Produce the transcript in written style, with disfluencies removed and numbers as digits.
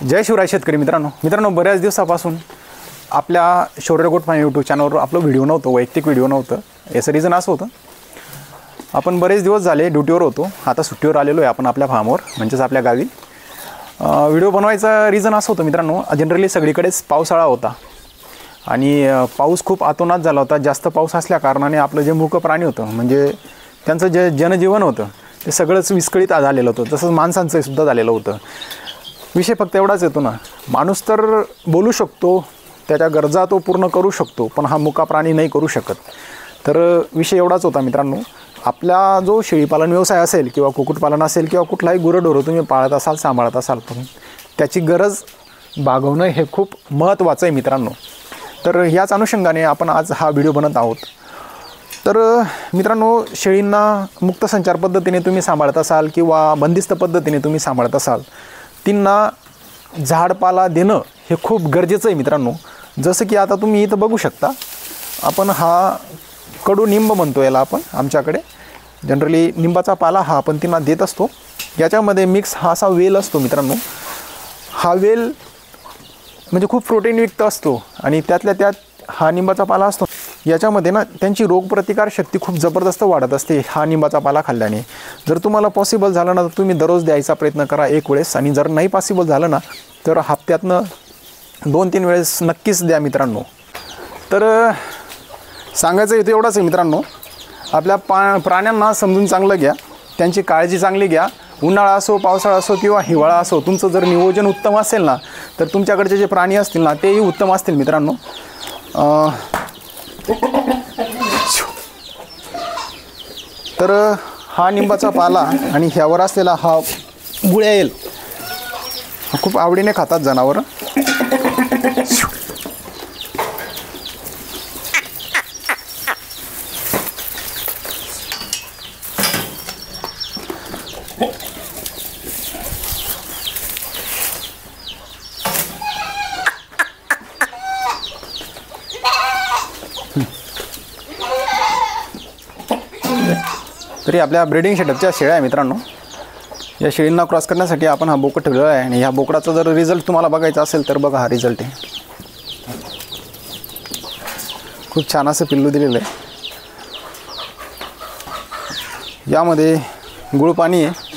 जय शिवराय शेतकरी मित्रांनो बऱ्याच दिवसापासून आपल्या शौर्य गोट फार्म यूट्यूब चॅनलवर आपलं व्हिडिओ नव्हतं, वैयक्तिक व्हिडिओ नव्हतं. याचं रिझन असं होतं, आपण बरेच दिवस झाले ड्युटीवर होतो, आता सुट्टीवर आलेलो आहे आपण आपल्या फार्मवर, म्हणजेच आपल्या गावी. व्हिडिओ बनवायचा रिझन असं होतं मित्रांनो, जनरली सगळीकडेच पावसाळा होता आणि पाऊस खूप अतोनात झाला होता. जास्त पाऊस असल्या कारणाने आपलं जे मूक प्राणी होतं, म्हणजे त्यांचं जे जनजीवन होतं ते सगळंच विस्कळीत झालेलं होतं, तसंच माणसांचं सुद्धा झालेलं होतं. विषय फक्त एवढाच येतो ना, माणूस तर बोलू शकतो, त्याच्या गरजा तो पूर्ण करू शकतो, पण हा मुका प्राणी नाही करू शकत. तर विषय एवढाच होता मित्रांनो, आपला जो शेळीपालन व्यवसाय असेल किंवा कुक्कुटपालन असेल किंवा कुठलाही गुरंढोरं तुम्ही पाळत असाल, सांभाळत असाल, पण त्याची गरज भागवणं हे खूप महत्त्वाचं आहे मित्रांनो. तर याच अनुषंगाने आपण आज हा व्हिडिओ बनत आहोत. तर मित्रांनो, शेळींना मुक्त संचार पद्धतीने तुम्ही सांभाळत असाल किंवा बंदिस्त पद्धतीने तुम्ही सांभाळत असाल, त्यांना झाडपाला देणं हे खूप गरजेचं आहे मित्रांनो. जसं की आता तुम्ही इथं बघू शकता, आपण हा कडुनिंब म्हणतो याला आपण आमच्याकडे. जनरली निंबाचा पाला हा आपण त्यांना देत असतो. याच्यामध्ये मिक्स हा असा वेल असतो मित्रांनो. हा वेल म्हणजे खूप प्रोटीनयुक्त असतो आणि त्यातल्या त्यात हा निंबाचा पाला असतो. याच्यामध्ये ना त्यांची रोगप्रतिकार शक्ती खूप जबरदस्त वाढत असते हा निंबाचा पाला खाल्ल्याने. जर तुम्हाला पॉसिबल झालं ना तर तुम्ही दररोज द्यायचा प्रयत्न करा एक वेळेस, आणि जर नाही पॉसिबल झालं ना तर हप्त्यातनं 2-3 वेळेस नक्कीच द्या मित्रांनो. तर सांगायचं इथे एवढंच आहे मित्रांनो, आपल्या प्राण्यांना समजून चांगलं घ्या, त्यांची काळजी चांगली घ्या. उन्हाळा असो, पावसाळा असो किंवा हिवाळा असो, तुमचं जर नियोजन उत्तम असेल ना तर तुमच्याकडचे जे प्राणी असतील ना तेही उत्तम असतील मित्रांनो. तर हा निंबाचा पाला आणि ह्यावर असलेला हा गुळ्या खूप आवडीने खातात जनावरं. तरी आपल्या ब्रीडिंग सेटअपच्या शेळ्या आहे मित्रांनो. या शेळींना क्रॉस करण्यासाठी आपण हा बोकड ठेवलेला आहे आणि ह्या बोकडाचा जर रिझल्ट तुम्हाला बघायचा असेल तर बघा, हा रिझल्ट आहे. खूप छान असं पिल्लू दिलेलं आहे. यामध्ये गुळ पाणी आहे